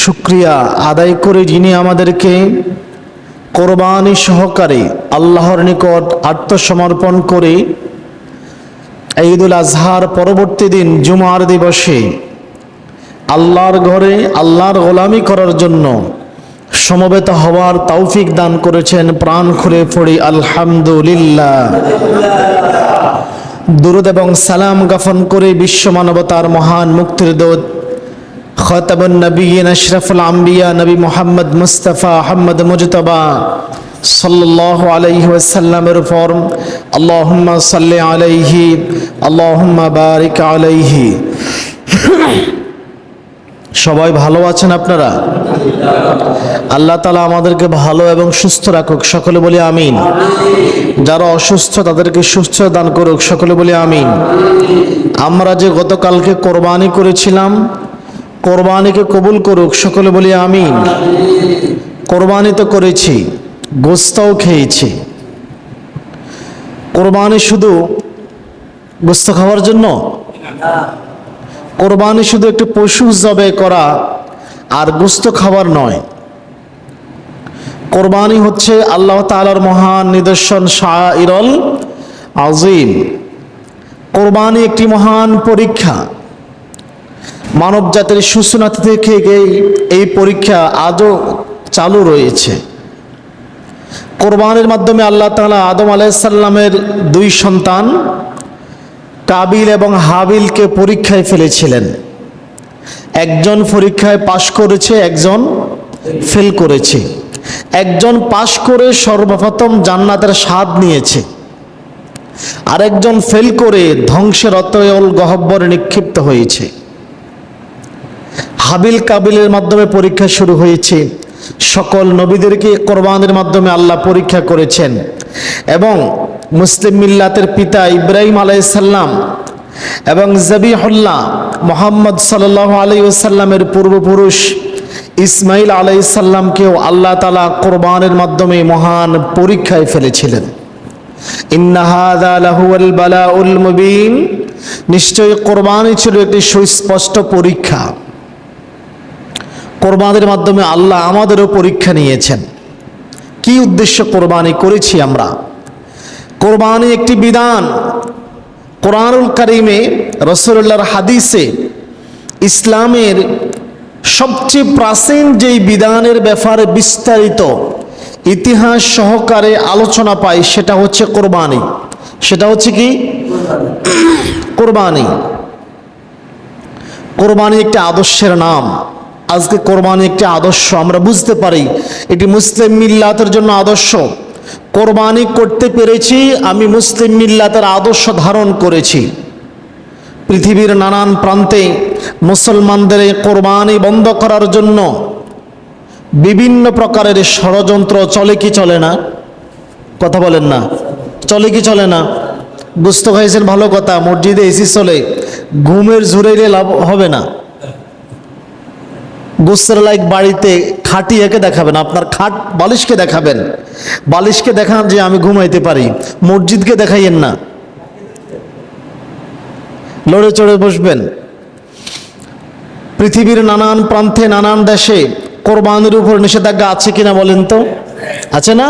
শুকরিয়া আদায় করে যিনি আমাদেরকে কোরবানি সহকারে আল্লাহর নিকট আত্মসমর্পণ করে ঈদুল আজহার পরবর্তী দিন জুমার দিবসে আল্লাহর ঘরে আল্লাহর গোলামি করার জন্য সমবেত হওয়ার তৌফিক দান করেছেন। প্রাণ খুলে পড়ি আলহামদুলিল্লাহ। দুরূদ এবং সালাম জ্ঞাপন করে বিশ্ব মানবতার মহান মুক্তির দূত খাতামুন নবিয়্যিন আশরাফুল আম্বিয়া নবী মুহাম্মদ মুস্তাফা আহমদ মুজতবা সাল্লাল্লাহু আলাইহি ওয়াসাল্লামের উপর আল্লাহুম্মা সাল্লি আলাইহি আল্লাহুম্মা বারিক আলাইহি। সবাই ভালো আছেন আপনারা? আল্লাহ তাআলা আমাদেরকে ভালো এবং সুস্থ রাখুক, সকলে বলি আমিন। যারা অসুস্থ তাদেরকে সুস্থ দান করুক, সকলে বলি আমিন। আমরা যে গতকালকে কোরবানি করেছিলাম, কোরবানিকে কবুল করুক, সকলে বলি আমিন। কোরবানি তো করেছি, গোশতও খেয়েছি। কোরবানি শুধু গোশত খাওয়ার জন্য? কোরবানি শুধু একটি পশু জবাই করা আর গোশত খাবার নয়। কোরবানি হচ্ছে আল্লাহ তাআলার মহান নিদর্শন, শাইরুল আযীম। কোরবানি একটি মহান পরীক্ষা। মানব জাতির সূচনা থেকে এই পরীক্ষা আজও চালু রয়েছে। কোরবানির মাধ্যমে আল্লাহ তাআলা আদম আলাইহিস সালামের দুই সন্তান কাবিল এবং হাবিলকে পরীক্ষায় ফেলেছিলেন। একজন পরীক্ষায় পাশ করেছে, একজন ফেল করেছে। একজন পাশ করে সর্বপ্রথম জান্নাতের স্বাদ নিয়েছে, আরেকজন ফেল করে ধ্বংসের অতল গহ্বরে নিক্ষিপ্ত হয়েছে। হাবিল কাবিলের মাধ্যমে পরীক্ষা শুরু হয়েছে। সকল নবীদেরকে কোরবানির মাধ্যমে আল্লাহ পরীক্ষা করেছেন এবং মুসলিম মিল্লাতের পিতা ইব্রাহিম আলাইহিস সালাম এবং জবিহুল্লাহ মুহাম্মদ সাল্লাল্লাহু আলাইহি ওয়াসাল্লামের পূর্বপুরুষ ইসমাইল আলাইহিস সালামকেও আল্লাহ তাআলা কোরবানির মাধ্যমে মহান পরীক্ষায় ফেলেছিলেন। ইন্না হাযা লাহুল বালাউল মুবিন, নিশ্চয়ই কোরবানি ছিল একটি সুস্পষ্ট পরীক্ষা। কোরবানির মাধ্যমে আল্লাহ আমাদেরও পরীক্ষা নিয়েছেন। কি উদ্দেশ্য কোরবানি করেছি আমরা? কোরবানি একটি বিধান। কোরআনুল কারীমে, রাসূলুল্লাহর হাদিসে ইসলামের সবচেয়ে প্রাচীন যেই বিধানের ব্যাপারে বিস্তারিত ইতিহাস সহকারে আলোচনা পাই সেটা হচ্ছে কোরবানি। সেটা হচ্ছে কি? কোরবানি। কোরবানি একটি আদর্শের নাম। আজকে কোরবানি একটি আদর্শ, আমরা বুঝতে পারি এটি মুসলিম মিল্লাতের জন্য আদর্শ। কোরবানি করতে পেরেছি, আমি মুসলিম মিল্লাতের আদর্শ ধারণ করেছি। পৃথিবীর নানান প্রান্তে মুসলমানদের কোরবানি বন্ধ করার জন্য বিভিন্ন প্রকারের ষড়যন্ত্র চলে কি চলে না? কথা বলেন না, চলে কি চলে না? গোশত খাইছেন ভালো কথা, মসজিদে এসি চলে, ঘুমের ঝুড়াইলে লাভ হবে না। গোসের লাইক বাড়িতে খাটিয়াকে দেখাবেন, আপনার খাট বালিশকে দেখাবেন, বালিশকে দেখান যে আমি ঘুমাইতে পারি। মসজিদকে দেখাইয়েন না, লড়ে চড়ে বসবেন। পৃথিবীর নানান প্রান্তে নানান দেশে কোরবানির উপর নিষেধাজ্ঞা আছে কিনা বলেন তো? আছে না?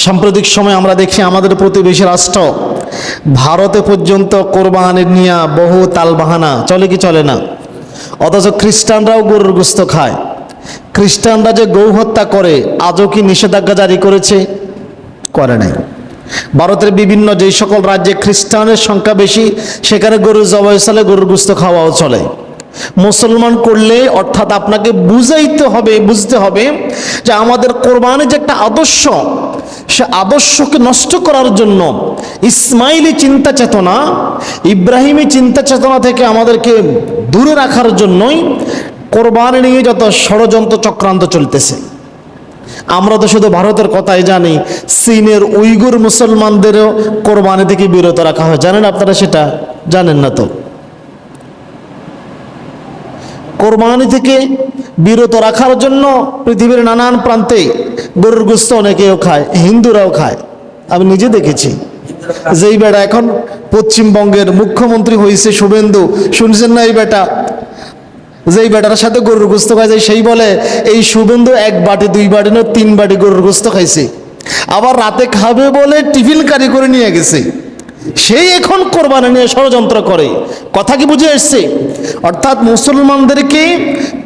সাম্প্রতিক সময় আমরা দেখি আমাদের প্রতিবেশী রাষ্ট্র ভারতে পর্যন্ত কোরবানির নিয়ে বহু তালবাহানা, চলে কি চলে না? অথচ খ্রিস্টানরাও গরুর গোশত খায়। খ্রিস্টানরা যে গৌ হত্যা করে আজও কি নিষেধাজ্ঞা জারি করেছে? করে নাই। ভারতের বিভিন্ন যে সকল রাজ্যে খ্রিস্টানের সংখ্যা বেশি সেখানে গরুর জবাই চলে, গরুর গোশত খাওয়াও চলে। মুসলমান করলে অর্থাৎ আপনাকে বুঝতে হবে যে আমাদের কোরবানি যে একটা আদর্শ, সে আদর্শকে নষ্ট করার জন্য ইসমাইলি চিন্তা চেতনা, ইব্রাহিমী চিন্তা চেতনা থেকে আমাদেরকে দূরে রাখার জন্যই কোরবানি নিয়ে যত ষড়যন্ত্র চক্রান্ত চলতেছে। আমরা তো শুধু ভারতের কথাই জানি, চীনের উইগুর মুসলমানদেরও কোরবানি থেকে বিরত রাখা হয়। জানেন আপনারা? সেটা জানেন না তো। কোরবানি থেকে বিরত রাখার জন্য পৃথিবীর নানান প্রান্তে গরুর গোশত অনেকেও খায়, হিন্দুরাও খায়। আমি নিজে দেখেছি। যেই বেটা এখন পশ্চিমবঙ্গের মুখ্যমন্ত্রী হয়েছে শুভেন্দু, শুনছেন না? এই বেটা যেই বেটার সাথে গরুর গোস্ত খাইছে সেই বলে এই সুবন্ধু 1 বাটি 2 বাটি না 3 বাটি গরুর গোস্ত খাইছে, আবার রাতে খাবে বলে টিফিন কারি করে নিয়ে গেছে, সেই এখন কোরবানি নিয়ে ষড়যন্ত্র করে। কথা কি বুঝে এসছে? অর্থাৎ মুসলমানদেরকে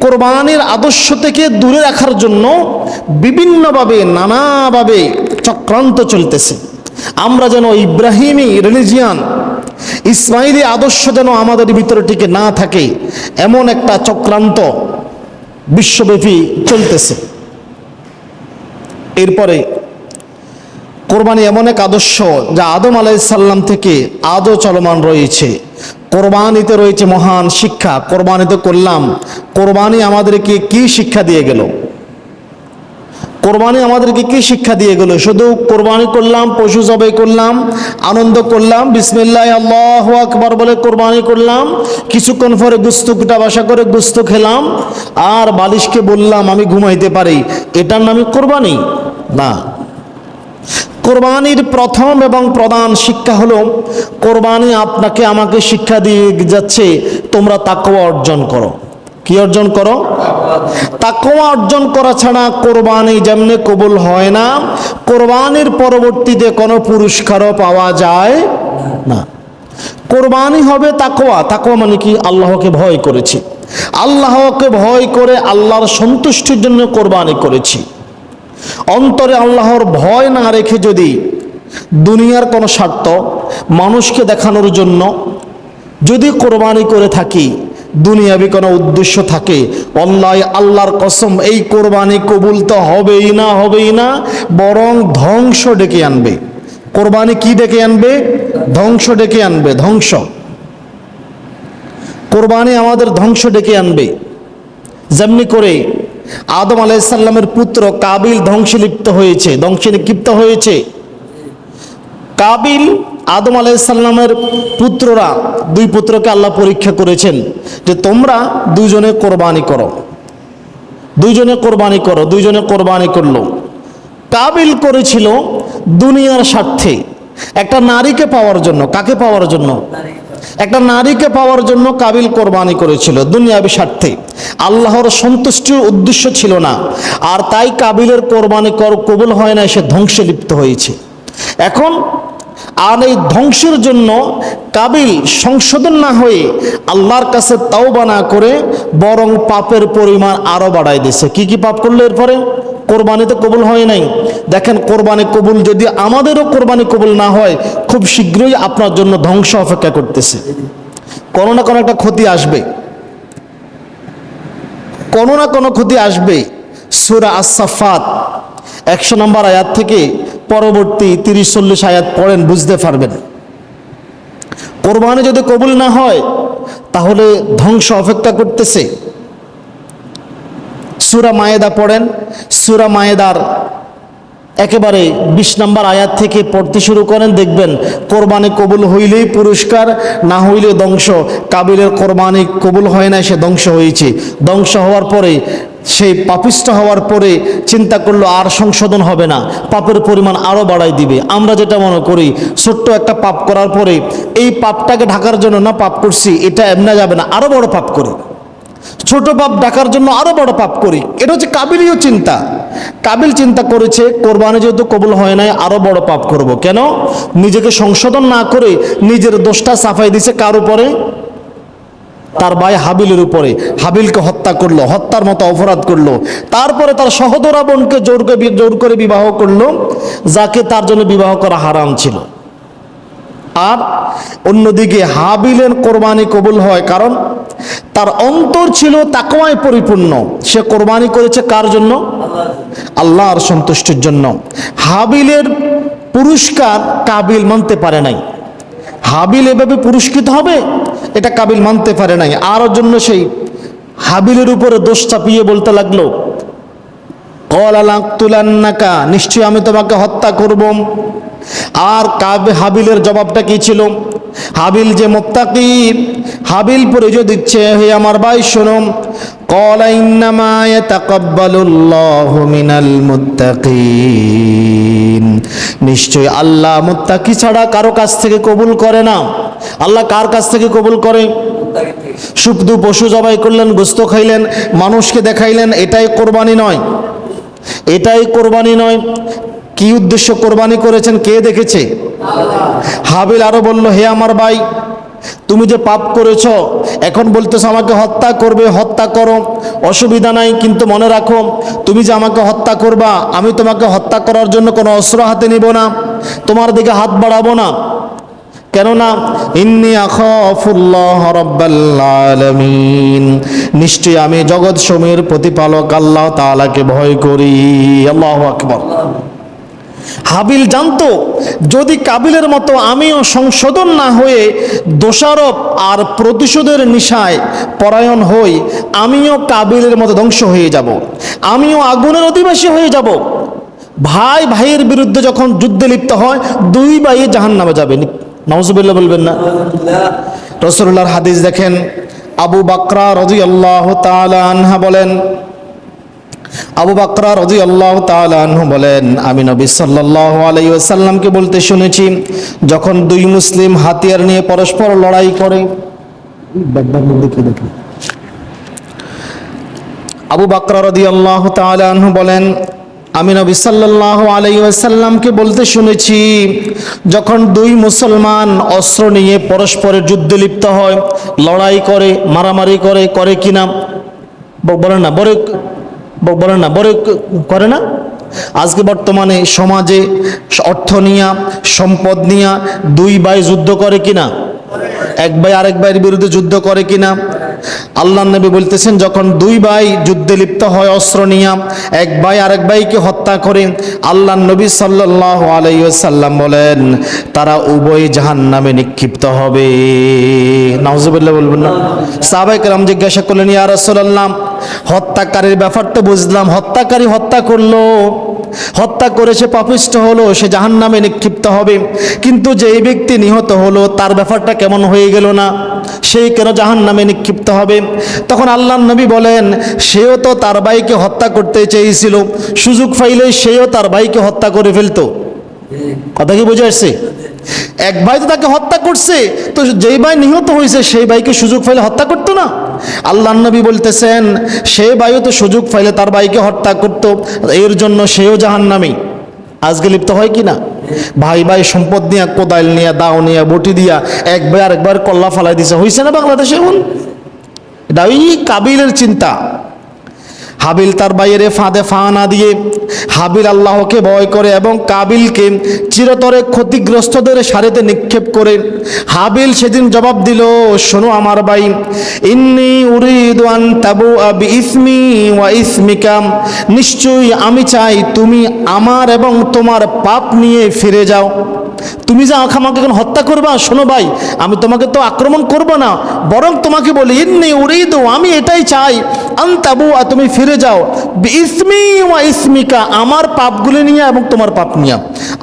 কোরবানির আদর্শ থেকে দূরে রাখার জন্য বিভিন্নভাবে নানাভাবে চক্রান্ত চলতেছে। আমরা যেন ইব্রাহিমি রিলিজিয়ান, ইসমাইলি আদর্শ যেন আমাদের ভিতরে টিকে না থাকে, এমন একটা চক্রান্ত বিশ্বব্যাপী চলতেছে। এরপরে কোরবানি এমন এক আদর্শ যা আদম আলাইহিস সালাম থেকে আজও চলমান রয়েছে। কোরবানিতে রয়েছে মহান শিক্ষা। কোরবানিতে করলাম, কোরবানি আমাদেরকে কি শিক্ষা দিয়ে গেল? কোরবানি আমাদেরকে কি শিক্ষা দিয়ে গেল? শুধু কোরবানি করলাম, পশু জবাই করলাম, আনন্দ করলাম, বিসমিল্লাহ আল্লাহু আকবার বলে কোরবানি করলাম, কিছুক্ষণ পরে গুস্ত কুটা বাসা করে গুস্ত খেলাম, আর বালিশকে বললাম আমি ঘুমাইতে পারি, এটার নামই কোরবানি না। কোরবানির প্রথম এবং প্রধান শিক্ষা হলো, কোরবানি আপনাকে আমাকে শিক্ষা দিয়ে যাচ্ছে তোমরা তাকওয়া অর্জন করো। কি অর্জন করো? তাকওয়া অর্জন করা ছাড়া কোরবানি যেমনি কবুল হয় না, কোরবানির পরবর্তীতে কোনো পুরস্কারও পাওয়া যায় না। কোরবানি হবে তাকওয়া। তাকওয়া মানে কি? আল্লাহকে ভয় করেছি, আল্লাহকে ভয় করে আল্লাহর সন্তুষ্টির জন্য কোরবানি করেছি। অন্তরে আল্লাহর ভয় না রেখে যদি দুনিয়ার কোনো স্বার্থ, মানুষকে দেখানোর জন্য যদি কোরবানি করে থাকি, দুনিয়াবি কোনো উদ্দেশ্য থাকে, অল্লাহ আল্লাহর কসম এই কোরবানি কবুল তো হবেই না, বরং ধ্বংস ডেকে আনবে। কোরবানি কি ডেকে আনবে? ধ্বংস ডেকে আনবে, ধ্বংস। কোরবানি আমাদের ধ্বংস ডেকে আনবে। যেমনি করে আদম আলাইহিস সালামের পুত্র কাবিল ধ্বংসে লিপ্ত হয়েছে। কাবিল, আদম আলাইহিস সালামের পুত্ররা, 2 পুত্রকে আল্লাহ পরীক্ষা করেছেন যে তোমরা দুজনে কোরবানি করো, দুজনে কোরবানি করলো। কাবিল করেছিল দুনিয়ার স্বার্থে, একটা নারীকে পাওয়ার জন্য। কাকে পাওয়ার জন্য? একটা নারীকে পাওয়ার জন্য কাবিল কোরবানি করেছিল, দুনিয়াবি স্বার্থে। আল্লাহর সন্তুষ্টির উদ্দেশ্য ছিল না, আর তাই কাবিলের কোরবানি কবুল হয় না, সে ধ্বংসে লিপ্ত হয়েছে। এখন আর এই ধ্বংসের জন্য কাবিল সংশোধন না হয়ে আল্লাহর কাছে তাওবা না করে বরং পাপের পরিমাণ আরো বাড়ায় দিয়েছে। কি পাপ করলো এরপরে? কোরবানিতে কবুল হয় নাই। দেখেন, কোরবানি কবুল যদি আমাদেরও কোরবানি কবুল না হয়, খুব শীঘ্রই আপনার জন্য ধ্বংস অপেক্ষা করতেছে। কোনো না কোনো একটা ক্ষতি আসবে, কোনো না কোনো ক্ষতি আসবে। সূরা আস-সাফফাত 100 নম্বর আয়াত থেকে পরবর্তী 30-40 আয়াত পড়েন, বুঝতে পারবেন। কোরবানি যদি কবুল না হয় তাহলে ধ্বংস অপেক্ষা করতেছে। সূরা মায়েদা পড়েন, সূরা মায়েদার একেবারে 20 নম্বর আয়াত থেকে পড়তে শুরু করেন, দেখবেন কোরবানি কবুল হইলেই পুরস্কার, না হইলে ধ্বংস। কাবিলের কোরবানি কবুল হয় না, সে ধ্বংস হয়েছে। ধ্বংস হওয়ার পরে, সেই পাপিষ্ঠ হওয়ার পরে চিন্তা করলো আর সংশোধন হবে না, পাপের পরিমাণ আরও বাড়াই দিবে। আমরা যেটা মনে করি, ছোট্ট একটা পাপ করার পরে এই পাপটাকে ঢাকার জন্য না পাপ করছি, এটা এমনি যাবে না, আরও বড় পাপ করি। ছোট পাপ ঢাকার জন্য আরো বড় পাপ করি। এটা হচ্ছে কাবিলীয় চিন্তা। কাবিল চিন্তা করেছে কোরবানি যেহেতু কবুল হয় নাই, আরো বড় পাপ করব। কেন? নিজেকে সংশোধন না করে নিজের দোষটা চাপাই দিছে কার উপরে? তার ভাই হাবিলের উপরে। হাবিলকে হত্যা করলো, হত্যার মতো অপরাধ করলো। তারপরে তার সহোদরা বোনকে জোর করে বিবাহ করলো, যাকে তার জন্য বিবাহ করা হারাম ছিল। আর অন্যদিকে হাবিলের কোরবানি কবুল হয়, কারণ তার অন্তর ছিল তাকওয়ায় পরিপূর্ণ। সে কোরবানি করেছে কার জন্য? আল্লাহর সন্তুষ্টির জন্য। হাবিলের পুরস্কার কাবিল মানতে পারে নাই। হাবিল এভাবে পুরস্কৃত হবে এটা কাবিল মানতে পারে নাই। আর জন্য সেই হাবিলের উপরে দোষ চাপিয়ে বলতে লাগলো, ক্বালা লাকতুলান্নাকা, নিশ্চয়ই আমি তোমাকে হত্যা করব। আর হাবিলের জবাবটা কি ছিল? হাবিল যে মুত্তাকি, হাবিল পরিচয় দিচ্ছে, হে আমার ভাই শোনো, ক্বালা ইন্নামা ইয়াতাকাব্বালুল্লাহু মিনাল মুত্তাকিন, নিশ্চয় আল্লাহ মুত্তাকি ছাড়া কারো কাছ থেকে কবুল করে না। আল্লাহ কার কাছ থেকে কবুল করে? শুধু পশু জবাই করলেন, গোস্ত খাইলেন, মানুষকে দেখাইলেন, এটাই কোরবানি নয়, এটাই কোরবানি নয়। কি উদ্দেশ্য কোরবানি করেছেন কে দেখেছে? হাবিল আরো বলল, হে আমার ভাই, তুমি যে পাপ করেছ, এখন বলতেছ আমাকে হত্যা করবে, হত্যা করো, অসুবিধা নাই, কিন্তু মনে রাখো তুমি যে আমাকে হত্যা করবা, আমি তোমাকে হত্যা করার জন্য কোনো অস্ত্র হাতে নিব না, তোমার দিকে হাত বাড়াবো না। কেননা ইন্নী আখাফুল্লাহ রাব্বাল আলামিন, নিশ্চয়ই আমি জগৎ সমূহের প্রতিপালক আল্লাহ তাআলাকে ভয় করি। আল্লাহু আকবার। হাবিল জানতো যদি কাবিলের মতো আমিও সংশোধন না হয়ে দোষারোপ আর প্রতিশোধের নিশায় পরায়ণ হই, আমিও কাবিলের মতো ধ্বংস হয়ে যাব, আমিও আগুনের অধিবাসী হয়ে যাব। ভাই ভাইয়ের বিরুদ্ধে যখন যুদ্ধে লিপ্ত হয়, দুই ভাই জাহান্নামে যাবে। নাউজুবিল্লাহ বলবেন না? রাসূলুল্লাহর হাদিস দেখেন, আবু বকরা রাদিয়াল্লাহু তাআলা আনহা বলেন, আবু বকরা রাদিয়াল্লাহু তাআলা আনহু বলেন, আমি নবী সাল্লাল্লাহু আলাইহি ওয়াসাল্লামকে বলতে শুনেছি, যখন দুই মুসলিম হাতিয়ার নিয়ে পরস্পর লড়াই করে। আবু বকরা রাদিয়াল্লাহু তাআলা আনহু বলেন, আমি নবী সাল্লাল্লাহু আলাইহি ওয়াসাল্লামকে বলতে শুনেছি, যখন দুই মুসলমান অস্ত্র নিয়ে পরস্পরের যুদ্ধে লিপ্ত হয়, লড়াই করে, মারামারি করে, করে কিনা বলেন না, বলেন না, বড় করে না? আজকে বর্তমানে সমাজে অর্থ নিয়া, সম্পদ নিয়া দুই ভাই যুদ্ধ করে কিনা? এক ভাই আরেক ভাইয়ের বিরুদ্ধে যুদ্ধ করে কিনা? আল্লাহর নবী বলতেছেন, যখন দুই ভাই যুদ্ধে লিপ্ত হয় অস্ত্র নিয়া, এক ভাই আরেক ভাইকে হত্যা করে, আল্লাহর নবী সাল্লাল্লাহু আলাইহি ওয়াসাল্লাম বলেন, তারা উভয় জাহান্নামে নিক্ষিপ্ত হবে। নাউজুবিল্লাহ বলবেন না? সাহাবায়ে কেরাম জিজ্ঞাসা করলেন, ইয়া রাসূলুল্লাহ, হত্যাকারীর ব্যাপারটা বুঝলাম, হত্যাকারী হত্যা করলো, হত্যা করে সে পাপিষ্ঠ হলো, সে জাহান্নামে নিক্ষিপ্ত হবে, কিন্তু যেই ব্যক্তি নিহত হলো তার ব্যাপারটা কেমন হয়ে গেল না? সেই কেন জাহান্নামে নিক্ষিপ্ত হবে? তখন আল্লাহর নবী বলেন, সেও তো তার ভাইকে হত্যা করতে চেয়েছিল, সুযোগ পাইলে সেও তার ভাইকে হত্যা করে ফেলতো। কথা কি বুঝে আসছে? এক ভাই তো তাকে হত্যা করছে, তো যেই ভাই নিহত হয়েছে সেই ভাইকে সুযোগ পাইলে হত্যা করতো না? আল্লাহর নবী বলতেছেন, সেই ভাইও তো সুযোগ পাইলে তার ভাইকে হত্যা করত, এর জন্য সেও জাহান্নামী। আজকে লিপ্ত হয় কি না? ভাই ভাই সম্পদ নিয়ে, কোদাল নিয়ে, দাও নিয়ে, বটি দিয়া এক ভাই আরেকবার কল্লা ফালাই দিছে, হয়েছে না বাংলাদেশে এখন? এটা ওই কাবিলের চিন্তা। হাবিল তার ভাইয়ের ফাঁদে ফা না দিয়ে হাবিল আল্লাহকে ভয় করে এবং কাবিলকে চিরতরে ক্ষতিগ্রস্তদের সারিতে নিক্ষেপ করে। হাবিল সেদিন জবাব দিল, শোনো আমার ভাই, ইন্নী উরিদু আন তাবুআ বিইসমি ওয়া ইসমিকা, নিশ্চয়ই আমি চাই তুমি আমার এবং তোমার পাপ নিয়ে ফিরে যাও। তুমি যে আমাকে এখন হত্যা করবা, শোনো ভাই, আমি তোমাকে তো আক্রমণ করব না, বরং তোমাকে বলি, ইন্নী উরিদু, আমি এটাই চাই, আন তাবুআ, তুমি ফিরে যাও, বিইসমি ওয়া ইসমিকা, আমার পাপগুলি নিয়ে এবং তোমার পাপ নিয়ে।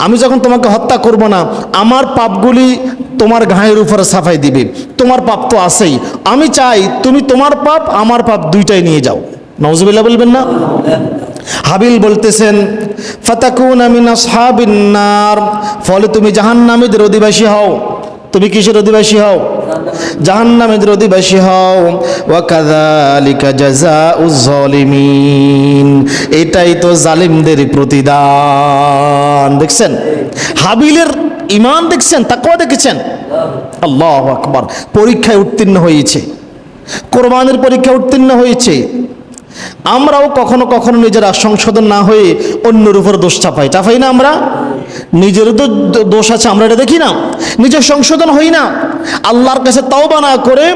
আমি যখন তোমাকে হত্যা করব না, আমার পাপগুলি তোমার গায়ের উপরে সাফাই দিবে, তোমার পাপ তো আছেই, আমি চাই তুমি তোমার পাপ আমার পাপ দুইটাই নিয়ে যাও। নাউজুবিল্লাহ বলবেন না? হাবিল বলতেছেন, ফাতাকুনা মিন আসহাবিন নার, ফলে তুমি জাহান্নামীদের অধিবাসী হও। তুমি কিসের অধিবাসী হও? জাহান্নামের অধিবাসী হও। ওয়া কাযালিকা জাযাউজ জালিমিন, এটাই তো জালিমদের প্রতিদান। দেখছেন হাবিলের ঈমান, দেখছেন তাকওয়া, দেখেছেন? আল্লাহু আকবার। পরীক্ষায় উত্তীর্ণ হয়েছে, কোরবানির পরীক্ষায় উত্তীর্ণ হয়েছে। আমরাও কখনো কখনো নিজেরা সংশোধন না হয়ে অন্যের উপর দোষ চাপাই না? আমরা নিজের তো দোষ আছে, আমরা এটা দেখি না, নিজের সংশোধন হই না, আল্লাহর কাছে তওবা না করে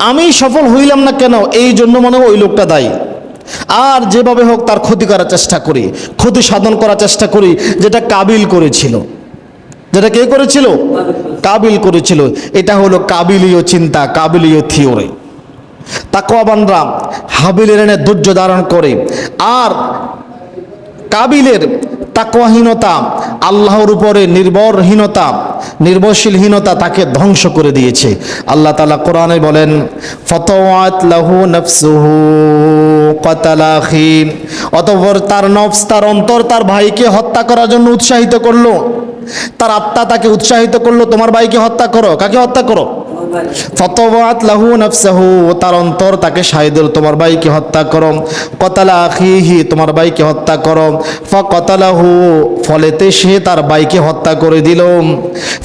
আমি সফল হইলাম না কেন, এই জন্য মনে হয় ওই লোকটা দায়ী। আর যেভাবে হোক তার ক্ষতি করার চেষ্টা করি, ক্ষতি সাধন করার চেষ্টা করি, যেটা কাবিল করেছিল। যেটা কে করেছিল? কাবিল করেছিল। এটা হলো কাবিলীয় চিন্তা, কাবিলীয় থিওরি। তাকওয়াবানরা হাবিলের এনে ধৈর্য ধারণ করে, আর কাবিলের তাকওয়াহীনতা, আল্লাহর উপরে নির্ভরশীলহীনতা তাকে ধ্বংস করে দিয়েছে। আল্লাহ তাআলা কোরআনে বলেন, ফাতাওয়াত লাহু নাফসুহু কাতালা আখি, অতঃপর তার নফস, তার অন্তর তার ভাইকে হত্যা করার জন্য উৎসাহিত করলো, তার আত্মা তাকে উৎসাহিত করলো, তোমার ভাইকে হত্যা করো। কাকে হত্যা করো? ফাতাওয়াত লাহু নাফসাহু, তার অন্তর তাকে সায় দিল তোমার ভাইকে হত্যা করো। কতালা আখিহি, তোমার ভাইকে হত্যা করো। ফাকাতালাহু, ফলেতে সে তার ভাইকে হত্যা করে দিল।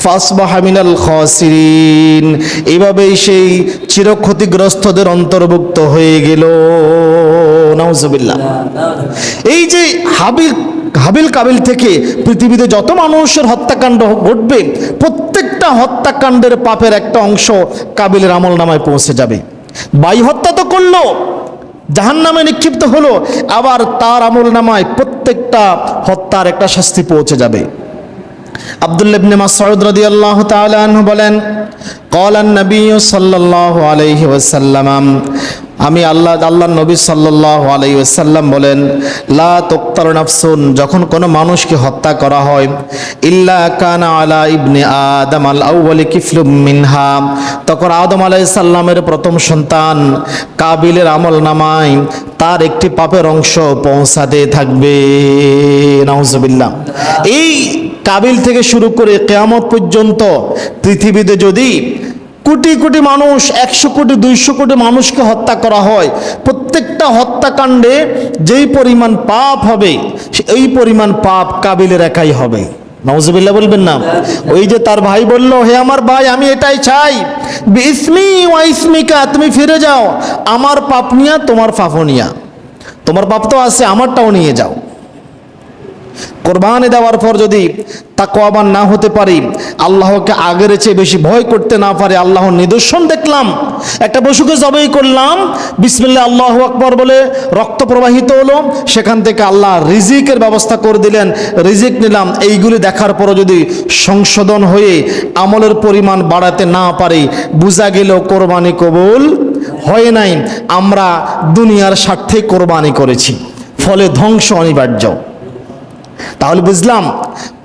ফাসবাহা মিনাল খাসিরিন, এইভাবেই সেই চিরক্ষতিগ্রস্তদের অন্তর্ভুক্ত হয়ে গেল। নাউজুবিল্লাহ। এই যে হাবিল কাবিল থেকে পৃথিবীতে যত মানুষের হত্যাকাণ্ড ঘটবে, প্রত্যেকটা হত্যাকাণ্ডের পাপের একটা অংশ কাবিলের আমল নামায় পৌঁছে যাবে। ভাই হত্যা তো করলো, জাহান্নামে নিক্ষিপ্ত হলো, আবার তার আমল নামায় প্রত্যেকটা হত্যার একটা শাস্তি পৌঁছে যাবে। আব্দুল্লাহ ইবনে মাসউদ রাদিয়াল্লাহু তাআলা আনহু বলেন, ক্বালান নবী সাল্লাল্লাহু আলাইহি ওয়াসাল্লাম, আমি আল্লাহর নবী সাল্লাল্লাহু আলাইহি ওয়াসাল্লাম বলেন, লা তুকতাল নাফসুন, যখন কোনো মানুষকে হত্যা করা হয়, ইল্লা কানা আলা ইবনে আদম আল আউয়ালি কিফলুম মিনহা, তখন আদম আলাইহিস সালামের প্রথম সন্তান কাবিলের আমল নামায় তার একটি পাপের অংশ পৌঁছাতে থাকবে। নাউজুবিল্লাহ। এই কাবিল থেকে শুরু করে কিয়ামত পর্যন্ত পৃথিবীতে যদি কোটি কোটি মানুষ, 100 কোটি 200 কোটি মানুষকে হত্যা করা হয়, প্রত্যেকটা হত্যাকাণ্ডে যেই পরিমাণ পাপ হবে এই পরিমাণ পাপ কাবিলের একাই হবে। নাউজুবিল্লাহ বলবেন না? ওই যে তার ভাই বলল, হে আমার ভাই, আমি এটাই চাই, বিসমি ওয়া ইসমিকা, তুমি ফিরে যাও, আমার পাপ নিয়া তোমার পাপও নিয়া, তোমার পাপ তো আছে আমারটাও নিয়ে যাও। কোরবানি দেওয়ার পর যদি তাকওয়াবান না হতে পারি, আল্লাহকে আগের চেয়ে বেশি ভয় করতে না পারে, আল্লাহর নিদর্শন দেখলাম, একটা পশুকে জবাই করলাম, বিসমিল্লাহ আল্লাহু আকবার বলে রক্ত প্রবাহিত হলো, সেখান থেকে আল্লাহ রিজিকের ব্যবস্থা করে দিলেন, রিজিক নিলাম, এইগুলি দেখার পরও যদি সংশোধন হয়ে আমলের পরিমাণ বাড়াতে না পারি, বোঝা গেল কোরবানি কবুল হয় নাই, আমরা দুনিয়ার স্বার্থে কোরবানি করেছি, ফলে ধ্বংস অনিবার্য। তাহলে বুঝলাম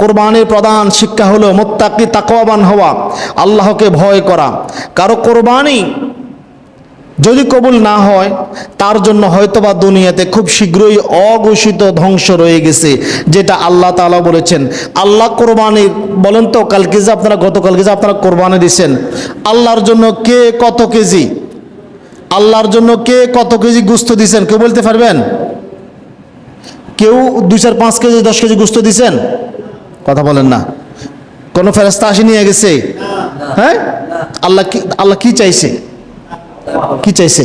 কোরবানির প্রধান শিক্ষা হলো মুত্তাকি, তাকওয়াবান হওয়া, আল্লাহকে ভয় করা। কারো কোরবানি যদি কবুল না হয়, তার জন্য হয়তোবা দুনিয়াতে খুব শীঘ্রই অঘোষিত ধ্বংস রয়ে গেছে, যেটা আল্লাহ তাআলা বলেছেন। আল্লাহ কোরবানির, বলেন তো কালকে যে আপনারা, গতকালকে যে আপনারা কোরবানি দিয়েছেন, আল্লাহর জন্য কে কত কেজি, আল্লাহর জন্য কে কত কেজি গোশত দিয়েছেন, কেউ বলতে পারবেন? কেউ 2, 4, 5 কেজি 10 কেজি গোশত দিছেন? কথা বলেন না। কোন ফেরেশতা আসি নিয়ে গেছে? হ্যাঁ, আল্লাহ কি চাইছে? কি চাইছে?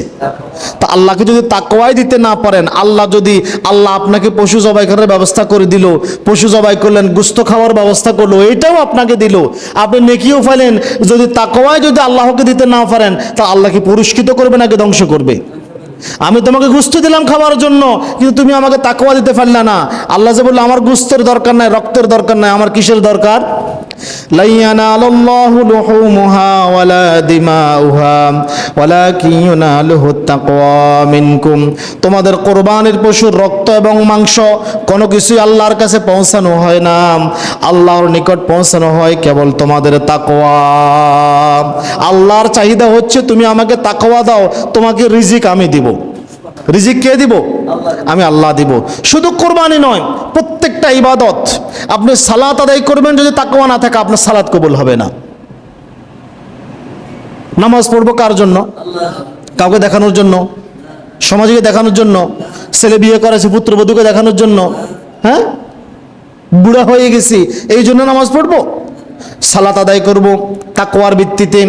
তা আল্লাহকে যদি তাকওয়াই দিতে না পারেন, আল্লাহ আপনাকে পশু জবাই করার ব্যবস্থা করে দিল, পশু জবাই করলেন, গোশত খাওয়ার ব্যবস্থা করলো, এটাও আপনাকে দিল, আপনি নেকিও পাইলেন, যদি তাকওয়াই যদি আল্লাহকে দিতে না পারেন, তা আল্লাহকে পুরস্কৃত করবে নাকি ধ্বংস করবে? আমি তোমাকে গোশত দিলাম খাওয়ার জন্য, কিন্তু তুমি আমাকে তাকওয়া দিতে পারলে না। আল্লাহ যে বললো, আমার গোশতের দরকার নাই, রক্তের দরকার নাই, আমার কিসের দরকার? লা ইয়ানালুল্লাহু লুহুমুহা ওয়ালা দিমাউহা ওয়ালাকিন ইয়ানালুহুত তাকওয়া মিনকুম, তোমাদের কোরবানির পশুর রক্ত এবং মাংস কোনো কিছুই আল্লাহর কাছে পৌঁছানো হয় না, আল্লাহর নিকট পৌঁছানো হয় কেবল তোমাদের তাকওয়া। আল্লাহর চাহিদা হচ্ছে তুমি আমাকে তাকওয়া দাও, তোমাকে রিজিক আমি দিব। রিজিক কে দিব? আমি আল্লাহ দিব। শুধু কোরবানি নয়, প্রত্যেকটা ইবাদত, আপনি সালাত আদায় করবেন, যদি তাকওয়া না থাকে আপনার সালাত কবুল হবে না। নামাজ পড়বো কার জন্য? কাউকে দেখানোর জন্য? সমাজকে দেখানোর জন্য? ছেলে বিয়ে করেছে পুত্রবধূকে দেখানোর জন্য? হ্যাঁ, বুড়া হয়ে গেছি এই জন্য নামাজ পড়বো? সালাত আদায় করব তাকওয়ার ভিত্তিতে,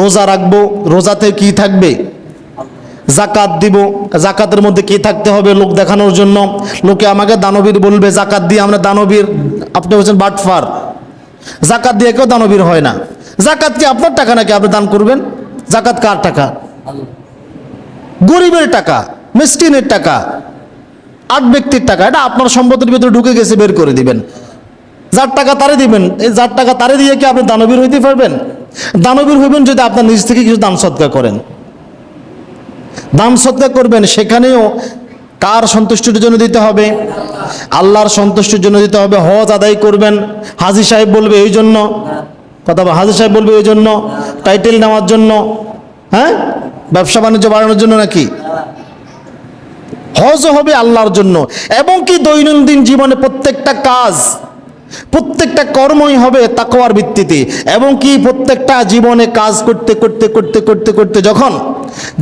রোজা রাখবো, রোজাতে কি থাকবে? জাকাত দিব, জাকাতের মধ্যে কি থাকতে হবে? লোক দেখানোর জন্য, লোকে আমাকে দানবীর বলবে, জাকাত দিয়ে আমরা দানবীর। আপনি বলছেন বাটফার, জাকাত দিয়ে কেউ দানবীর হয় না। জাকাত কি আপনার টাকা নাকি আপনি দান করবেন? জাকাত কার টাকা? গরিবের টাকা, মিসকিনের টাকা, 8 ব্যক্তির টাকা, এটা আপনার সম্পদের ভিতরে ঢুকে গেছে, বের করে দিবেন। যার টাকা তারে দিবেন, এই যার টাকা তারে দিয়ে কি আপনি দানবীর হইতে পারবেন? দানবীর হইবেন যদি আপনার নিজ থেকে কিছু দান সদকা করেন। দান সদকা করবেন, সেখানেও কার সন্তুষ্টির জন্য দিতে হবে? আল্লাহর সন্তুষ্টির জন্য দিতে হবে। হজ আদায় করবেন, হাজী সাহেব বলবে এই জন্য, কথা বল, হাজী সাহেব বলবে এই জন্য, টাইটেল নেওয়ার জন্য, হ্যাঁ, ব্যবসা বাণিজ্য বাড়ানোর জন্য নাকি? হজ হবে আল্লাহর জন্য। এবং কি দৈনন্দিন জীবনে প্রত্যেকটা কাজ প্রত্যেকটা কর্মই হবে তাকওয়ার ভিত্তিতে। এবং কি প্রত্যেকটা জীবনে কাজ করতে করতে করতে করতে করতে যখন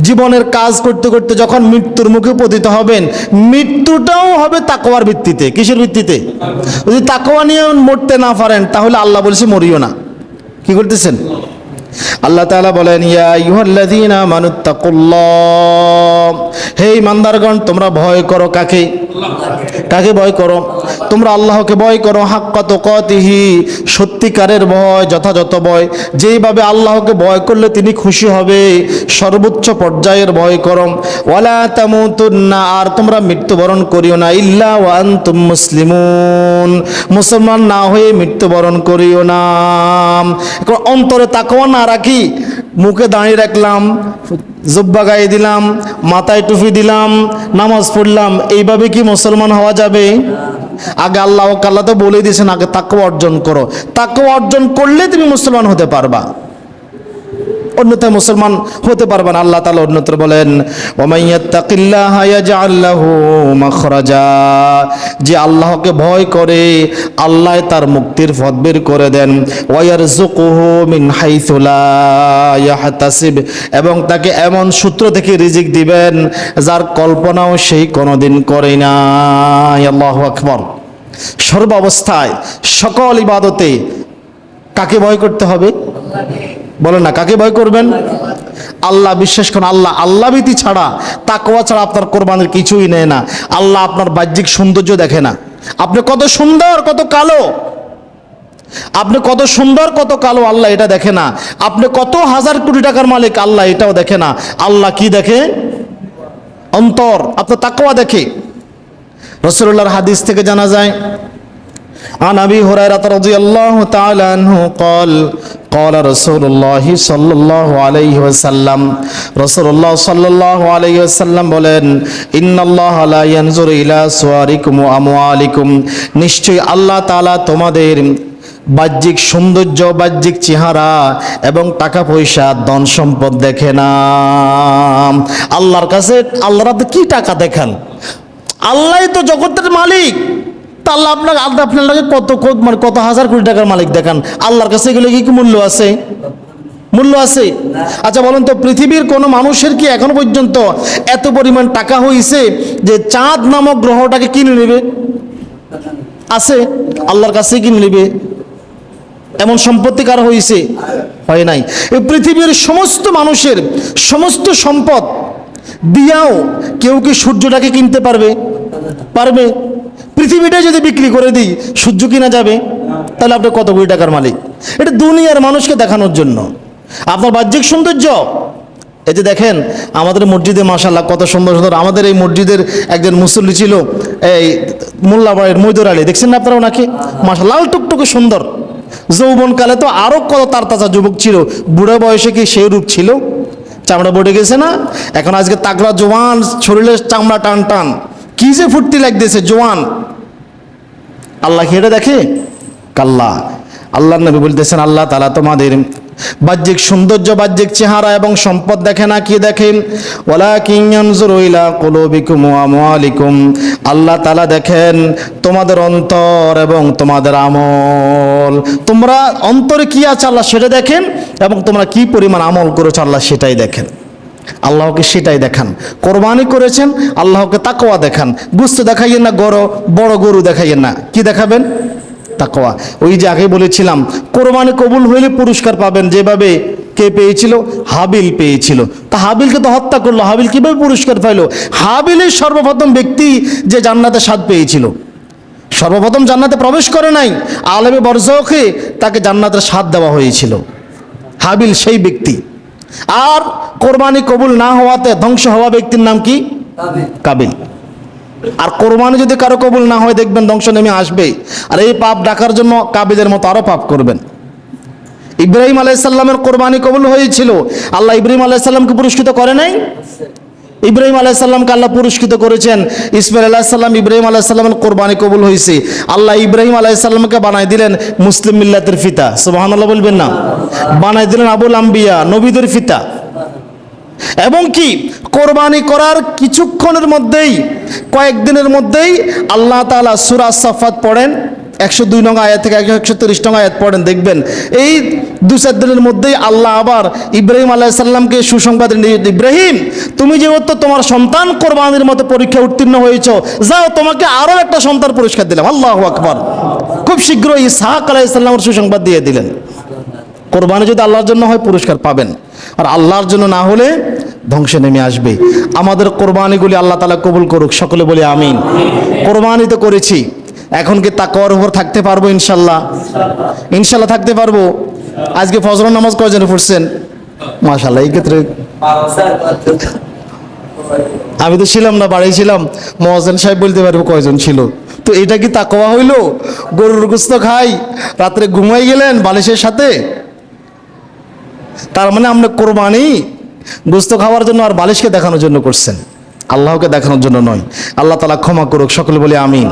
জীবনের কাজ করতে করতে যখন মৃত্যুর মুখে পতিত হবেন, মৃত্যুটাও হবে তাকওয়ার ভিত্তিতে। কিসের ভিত্তিতে? যদি তাকওয়া নিয়ে মরতে না পারেন তাহলে আল্লাহ বলেছে মরিও না। কি করতেছেন? আল্লাহ তাআলা বলেন, ইয়া আইয়ুহাল্লাযীনা আমানুত্তাকুল্লাহ, হে ঈমানদারগণ তোমরা ভয় করো কাকে? কাকে ভয় করো? তোমরা আল্লাহকে ভয় করো, হাক্কা তুকাতিহি, সত্যিকারের ভয়, যথাযথ ভয়, যেইভাবে আল্লাহকে ভয় করলে তিনি খুশি হবে, সর্বোচ্চ পর্যায়ের ভয় করো। ওয়ালা তামুতুন্না, আর তোমরা মৃত্যুবরণ করিও না, ইল্লা ওয়া আনতুম মুসলিমুন, মুসলমান না হয়ে মৃত্যুবরণ করিও না। অন্তরে তাকওয়া না রাখি মুখে দাঁড়িয়ে রাখলাম, জুব্বা গায়ে দিলাম, মাথায় টুপি দিলাম, নামাজ পড়লাম, এইভাবে কি মুসলমান হওয়া যাবে? আগে আল্লাহ তো বলে দিয়েছেন আগে তাকওয়া অর্জন করো। তাকওয়া অর্জন করলে তুমি মুসলমান হতে পারবা, অন্যথায় মুসলমান হতে পারবেন। আল্লাহ তাআলা অন্যত্র বলেন, ওয়ামাইয়াত্তাকিল্লাহা ইয়াজআল লাহু মাখরাজা, যে আল্লাহকে ভয় করে আল্লাহ তার মুক্তির পথ বের করে দেন। ওয়ায়ারযুকুহু মিন হাইসু লা ইয়াহতাসিব, এবং তাকে এমন সূত্র থেকে রিজিক দিবেন যার কল্পনাও সেই কোনোদিন করে না। আল্লাহু আকবার। সর্বাবস্থায় সকল ইবাদতে কাকে ভয় করতে হবে? বলেন না, কাকে ভয় করবেন? আল্লাহ। বিশ্বাস করুন, আল্লাহ ভীতি ছাড়া, তাকওয়া ছাড়া আপনার কোরবানির কিছুই নেয় না। আল্লাহ আপনার বাহ্যিক সৌন্দর্য দেখে না, আপনি কত সুন্দর কত কালো, আপনি কত সুন্দর কত কালো আল্লাহ এটা দেখে না। আপনি কত হাজার কোটি টাকার মালিক আল্লাহ এটাও দেখে না। আল্লাহ কি দেখে? অন্তর, আপনার তাকওয়া দেখে। রাসূলুল্লাহর হাদিস থেকে জানা যায়, عن أبي هريرة رضي الله تعالى عنه قال قال رسول الله صلى الله عليه وسلم, رسول الله صلى الله عليه وسلم বলেন, إن الله لا ينظر إلى صوركم وأموالكم, নিশ্চয়ই আল্লাহ তাআলা তোমাদের বাহ্যিক সৌন্দর্য, বাহ্যিক চেহারা এবং টাকা পয়সা, ধন সম্পদ দেখে না। আল্লাহর কাছে আল্লাহর আপনি কি টাকা দেখান? আল্লাহই তো জগতের মালিক। আল্লাহ আপনাকে কত হাজার কোটি টাকার মালিক দেখান, আল্লাহর কাছে এগুলো কি মূল্য আছে? মূল্য আছে? আচ্ছা বলুন তো, পৃথিবীর কোনো মানুষের কি এখনো পর্যন্ত এত পরিমাণ টাকা হয়েছে যে চাঁদ নামক গ্রহটাকে কিনে নেবে? আছে? আল্লাহর কাছে কিনে নেবে এমন সম্পত্তি কার হয়েছে? হয় নাই। এই পৃথিবীর সমস্ত মানুষের সমস্ত সম্পদ দিয়াও কেউ কি সূর্যটাকে কিনতে পারবে? পারবে? পৃথিবীটা যদি বিক্রি করে দিই সূর্য কিনা যাবে? তাহলে আপনি কত কোটি টাকার মালিক? এটা দুনিয়ার মানুষকে দেখানোর জন্য আপনার বাহ্যিক সৌন্দর্য। এই যে দেখেন আমাদের মসজিদে মাশাআল্লাহ কত সুন্দর সুন্দর, আমাদের এই মসজিদের একজন মুসল্লি ছিল, এই মোল্লাবাড়ির মৈদুর আলী, দেখছেন না আপনারা ওনাকে? মাশাআল্লাহ লাল টুকটুকে সুন্দর। যৌবনকালে তো আরো কত তারতাজা যুবক ছিল, বুড়ো বয়সে কি সেই রূপ ছিল? চামড়া বটে গেছে না? এখন আজকে তাগড়া জওয়ান, শরীরের চামড়া টান টান, কি যে ফুর্তি লাগতেছে জওয়ান। আল্লাহ কি এটা দেখে? কাল্লা। আল্লাহর নবী বলতেছেন আল্লাহ তাআলা তোমাদের বাহ্যিক সৌন্দর্য, বাহ্যিক চেহারা এবং সম্পদ দেখে না। কি দেখেন? ওয়ালাকিন ইয়ানজুরু ইলা কুলুবিকুম ওয়া আমওয়ালিকুম, আল্লাহ তাআলা দেখেন তোমাদের অন্তর এবং তোমাদের আমল। তোমরা অন্তরে কি আছে আল্লাহ সেটা দেখেন, এবং তোমরা কি পরিমাণ আমল করেছো আল্লাহ সেটাই দেখেন। আল্লাহকে সেটাই দেখান। কোরবানি করেছেন আল্লাহকে তাকওয়া দেখান। গোশত দেখাইয়েন না, বড় গরু দেখাইয়েন না। কি দেখাবেন? তাকওয়া। ওই যে আগে বলেছিলাম কোরবানি কবুল হইলে পুরস্কার পাবেন, যেভাবে কে পেয়েছিল? হাবিল পেয়েছিল। তা হাবিলকে তো হত্যা করলো, হাবিল কিভাবে পুরস্কার পাইল? হাবিলের সর্বপ্রথম ব্যক্তি যে জান্নাতে স্বাদ পেয়েছিল, সর্বপ্রথম জান্নাতে প্রবেশ করে নাই, আলেমে বরজখে তাকে জান্নাতের স্বাদ দেওয়া হয়েছিল। হাবিল সেই ব্যক্তি। আর কোরবানি কবুল না হওয়াতে ধ্বংস হওয়া ব্যক্তির নাম কি? কাবিল। আর কোরবানি যদি কারো কবুল না হয় দেখবেন ধ্বংস নেমে আসবে। আর এই পাপ ডাকার জন্য কাবিলের মতো আরো পাপ করবেন। ইব্রাহিম আলাইহিস সালামের কোরবানি কবুল হয়েছিল, আল্লাহ ইব্রাহিম আলাইহিস সালামকে পুরস্কৃত করে নাই? ইব্রাহিম আলাইহিস সালামকে আল্লাহ পুরস্কৃত করেছেন। ইসমাইল আলাইহিস সালাম, ইব্রাহিম আলাইহিস সালামের কোরবানি কবুল হয়েছে। আল্লাহ ইব্রাহিম আলাইহিস সালামকে বানাই দিলেন মুসলিম মিল্লাতের পিতা। সুবহানাল্লাহ বলবেন না? বানাই দিলেন আবুল আম্বিয়া, নবীদের পিতা। এবং কি কোরবানি করার কিছুক্ষণের মধ্যেই, কয়েকদিনের মধ্যেই আল্লাহ তাআলা সূরা সাফাত পড়েন, 102 নং আয়াত থেকে 130 নং আয়াত পড়েন, দেখবেন এই 2-4 দিনের মধ্যেই আল্লাহ আবার ইব্রাহিম আলাইহিস সালামকে সুসংবাদ দিলেন, ইব্রাহিম তুমি যেহেতু তোমার সন্তান কোরবানির মতো পরীক্ষা উত্তীর্ণ হয়েছো, যাও তোমাকে আরও একটা সন্তান পুরস্কার দিলাম। আল্লাহু আকবার। খুব শীঘ্রই ইসহাক আলাইহিস সালামের সুসংবাদ দিয়ে দিলেন, কোরবানি যদি আল্লাহর জন্য হয় পুরস্কার পাবেন, আর আল্লাহর জন্য না হলে ধ্বংসে নেমে আসবে। আমাদের কোরবানিগুলি আল্লাহ তাআলা কবুল করুক, সকলে বলি আমিন। কোরবানি তো করেছি, এখন কি তাকওয়ার উপর থাকতে পারবো? ইনশাল্লাহ, ইনশাল্লাহ থাকতে পারবো। আজকে ফজর নামাজ কয়জনে পড়ছেন? মাশাআল্লাহ। এই ক্ষেত্রে আমি তো ছিলাম না, বাড়ি ছিলাম, মুয়াজ্জিন সাহেব বলতে পারবো কয়জন ছিল। তো এটা কি তাকওয়া হইল? গরুর গোশত খাই, রাত্রে ঘুমাই গেলেন বালিশের সাথে, তার মানে আপনি কোরবানি গোশত খাওয়ার জন্য আর বালিশকে দেখানোর জন্য করছেন, আল্লাহকে দেখানোর জন্য নয়। আল্লাহ তাআলা ক্ষমা করুক, সকলে বলি আমিন।